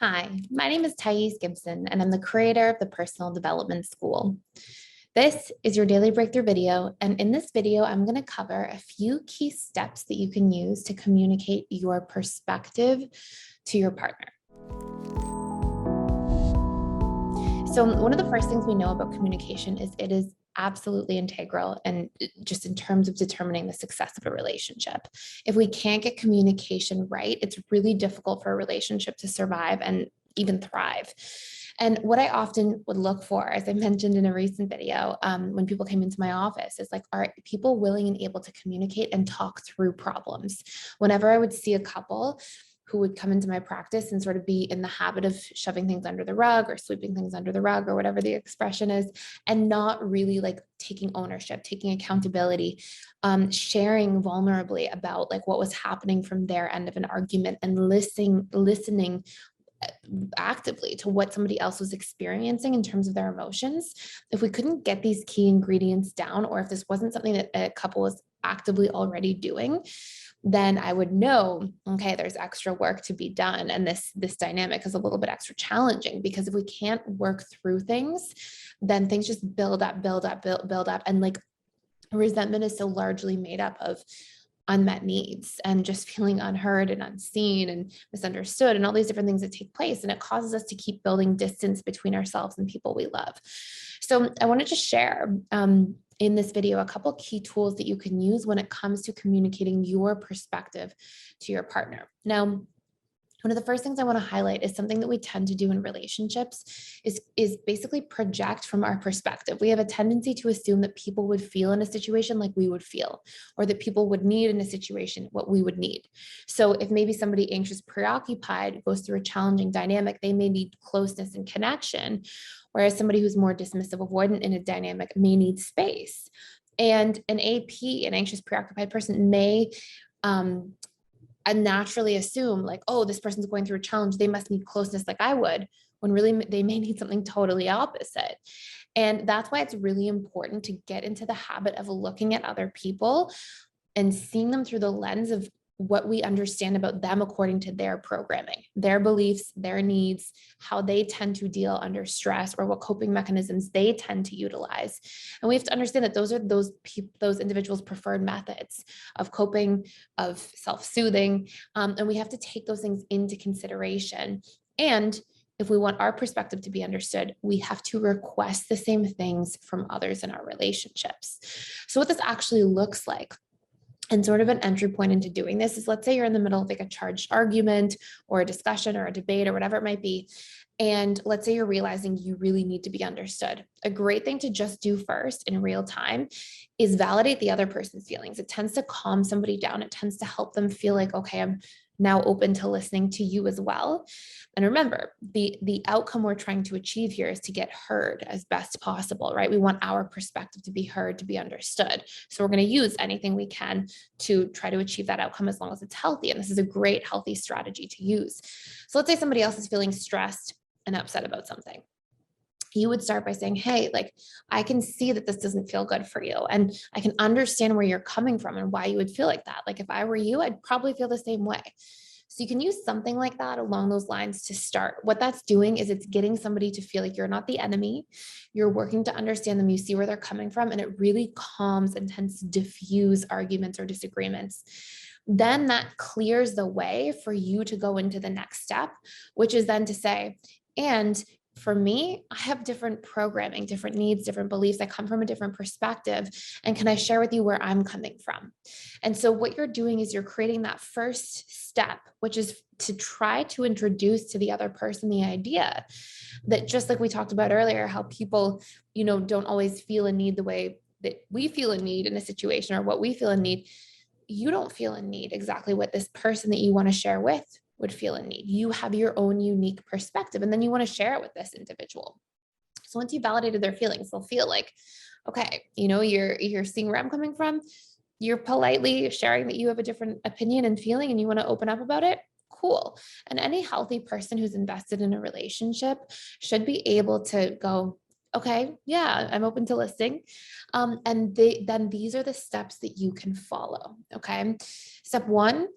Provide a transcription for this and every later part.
Hi, my name is Thais Gibson, and I'm the creator of the Personal Development School. This is your daily breakthrough video, and in this video, I'm going to cover a few key steps that you can use to communicate your perspective to your partner. So one of the first things we know about communication is it is absolutely integral and just in terms of determining the success of a relationship. If we can't get communication right, it's really difficult for a relationship to survive and even thrive. And what I often would look for, as I mentioned in a recent video, when people came into my office, is like, are people willing and able to communicate and talk through problems? Whenever I would see a couple who would come into my practice and sort of be in the habit of shoving things under the rug or sweeping things under the rug or whatever the expression is, and not really like taking ownership, taking accountability, sharing vulnerably about like what was happening from their end of an argument and listening actively to what somebody else was experiencing in terms of their emotions. If we couldn't get these key ingredients down, or if this wasn't something that a couple was actively already doing, then I would know, okay, there's extra work to be done. And this dynamic is a little bit extra challenging, because if we can't work through things, then things just build up. And like resentment is so largely made up of unmet needs and just feeling unheard and unseen and misunderstood and all these different things that take place. And it causes us to keep building distance between ourselves and people we love. So I wanted to share in this video a couple key tools that you can use when it comes to communicating your perspective to your partner. Now, one of the first things I want to highlight is something that we tend to do in relationships is basically project from our perspective. We have a tendency to assume that people would feel in a situation like we would feel, or that people would need in a situation what we would need. So if maybe somebody anxious, preoccupied goes through a challenging dynamic, they may need closeness and connection, whereas somebody who's more dismissive, avoidant in a dynamic may need space. And an AP, an anxious, preoccupied person, may and naturally assume like, oh, this person's going through a challenge, they must need closeness like I would, when really they may need something totally opposite. And that's why it's really important to get into the habit of looking at other people and seeing them through the lens of what we understand about them according to their programming, their beliefs, their needs, how they tend to deal under stress, or what coping mechanisms they tend to utilize. And we have to understand that those are those individuals' preferred methods of coping, of self-soothing, and we have to take those things into consideration. And if we want our perspective to be understood, we have to request the same things from others in our relationships. So what this actually looks like, and sort of an entry point into doing this, is, let's say you're in the middle of like a charged argument or a discussion or a debate or whatever it might be. And let's say you're realizing you really need to be understood. A great thing to just do first in real time is validate the other person's feelings. It tends to calm somebody down. It tends to help them feel like, okay, I'm now open to listening to you as well. And remember, the outcome we're trying to achieve here is to get heard as best possible, right? We want our perspective to be heard, to be understood. So we're going to use anything we can to try to achieve that outcome, as long as it's healthy. And this is a great, healthy strategy to use. So let's say somebody else is feeling stressed and upset about something. You would start by saying, hey, like, I can see that this doesn't feel good for you. And I can understand where you're coming from and why you would feel like that. Like, if I were you, I'd probably feel the same way. So you can use something like that along those lines to start. What that's doing is it's getting somebody to feel like you're not the enemy. You're working to understand them. You see where they're coming from, and it really calms and tends to diffuse arguments or disagreements. Then that clears the way for you to go into the next step, which is then to say, and for me, I have different programming, different needs, different beliefs. I come from a different perspective. And can I share with you where I'm coming from? And so what you're doing is you're creating that first step, which is to try to introduce to the other person the idea that, just like we talked about earlier, how people, don't always feel a need the way that we feel a need in a situation, or what we feel a need. You don't feel a need exactly what this person that you want to share with would feel a need. You have your own unique perspective, and then you want to share it with this individual. So once you validated their feelings, they'll feel like, okay, you're seeing where I'm coming from. You're politely sharing that you have a different opinion and feeling, and you want to open up about it. Cool. And any healthy person who's invested in a relationship should be able to go, okay, yeah, I'm open to listening. Then these are the steps that you can follow. Okay. Step one,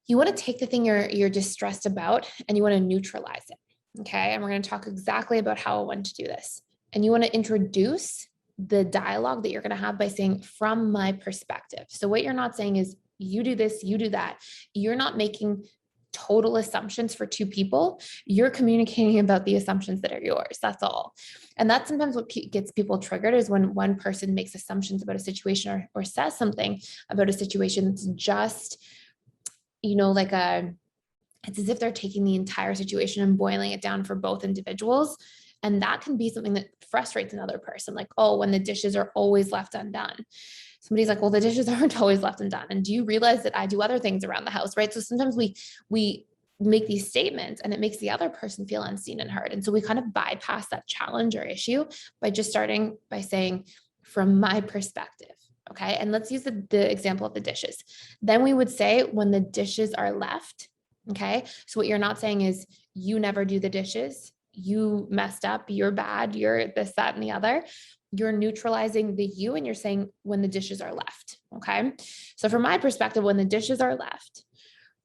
You want to take the thing you're distressed about and you want to neutralize it. Okay. And we're going to talk exactly about how I want to do this. And you want to introduce the dialogue that you're going to have by saying, from my perspective. So what you're not saying is, you do this, you do that. You're not making total assumptions for two people. You're communicating about the assumptions that are yours. That's all. And that's sometimes what gets people triggered, is when one person makes assumptions about a situation or says something about a situation that's just, like it's as if they're taking the entire situation and boiling it down for both individuals. And that can be something that frustrates another person. Like, oh, when the dishes are always left undone. Somebody's like, well, the dishes aren't always left undone. And do you realize that I do other things around the house, right? So sometimes we make these statements and it makes the other person feel unseen and heard. And so we kind of bypass that challenge or issue by just starting by saying, from my perspective. Okay. And let's use the example of the dishes. Then we would say, when the dishes are left. Okay. So what you're not saying is, you never do the dishes, you messed up, you're bad, you're this, that, and the other. You're neutralizing the you and you're saying, when the dishes are left. Okay. So from my perspective, when the dishes are left,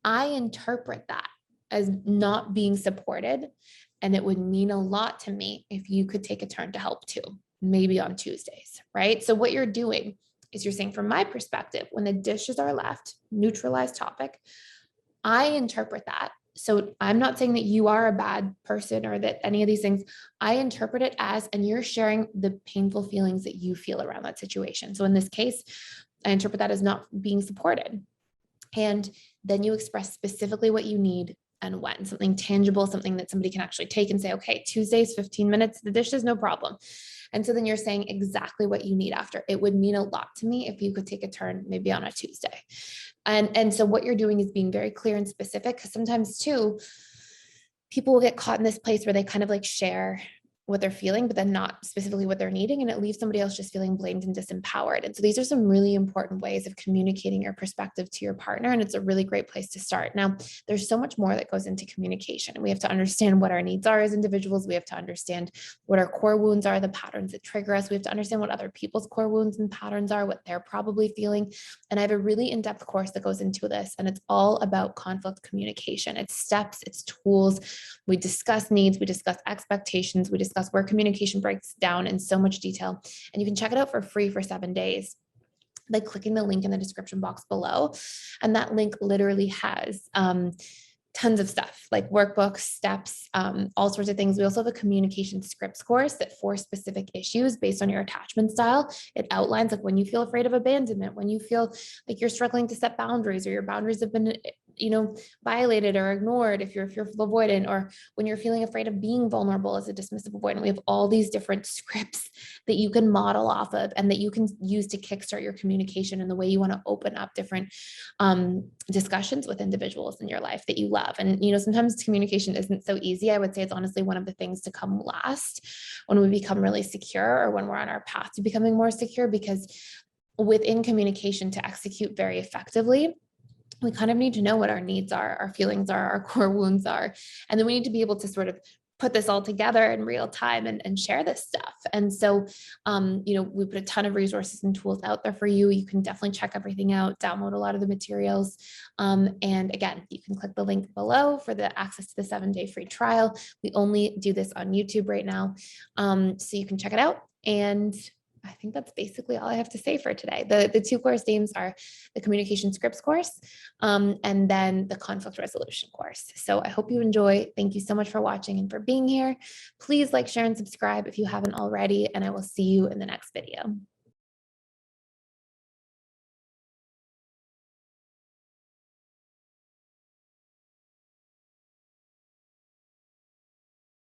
I interpret that as not being supported. And it would mean a lot to me if you could take a turn to help too, maybe on Tuesdays, right? So what you're doing is you're saying, from my perspective, when the dishes are left, neutralize topic, I interpret that. So I'm not saying that you are a bad person or that any of these things. I interpret it as, and you're sharing the painful feelings that you feel around that situation. So in this case, I interpret that as not being supported. And then you express specifically what you need and when, something tangible, something that somebody can actually take and say, okay, Tuesdays, 15 minutes, the dishes, no problem. And so then you're saying exactly what you need after. It would mean a lot to me if you could take a turn maybe on a Tuesday. And so what you're doing is being very clear and specific, because sometimes too, people will get caught in this place where they kind of like share what they're feeling, but then not specifically what they're needing. And it leaves somebody else just feeling blamed and disempowered. And so these are some really important ways of communicating your perspective to your partner. And it's a really great place to start. Now, there's so much more that goes into communication. And we have to understand what our needs are as individuals. We have to understand what our core wounds are, the patterns that trigger us. We have to understand what other people's core wounds and patterns are, what they're probably feeling. And I have a really in-depth course that goes into this. And it's all about conflict communication. It's steps, it's tools. We discuss needs, we discuss expectations, we discuss where communication breaks down in so much detail. And you can check it out for free for 7 days by clicking the link in the description box below. And that link literally has tons of stuff like workbooks, steps, all sorts of things. We also have a communication scripts course that for specific issues based on your attachment style, it outlines like when you feel afraid of abandonment, when you feel like you're struggling to set boundaries or your boundaries have been violated or ignored, if you're fearful avoidant, or when you're feeling afraid of being vulnerable as a dismissive avoidant. We have all these different scripts that you can model off of and that you can use to kickstart your communication and the way you want to open up different discussions with individuals in your life that you love. And, sometimes communication isn't so easy. I would say it's honestly one of the things to come last when we become really secure or when we're on our path to becoming more secure, because within communication to execute very effectively, we kind of need to know what our needs are, our feelings are, our core wounds are. And then we need to be able to sort of put this all together in real time and share this stuff. And so, we put a ton of resources and tools out there for you. You can definitely check everything out, download a lot of the materials. And again, you can click the link below for the access to the 7-day free trial. We only do this on YouTube right now. So you can check it out. And I think that's basically all I have to say for today. The 2 course names are the communication scripts course, and then the conflict resolution course. So I hope you enjoy. Thank you so much for watching and for being here. Please like, share, and subscribe if you haven't already, and I will see you in the next video.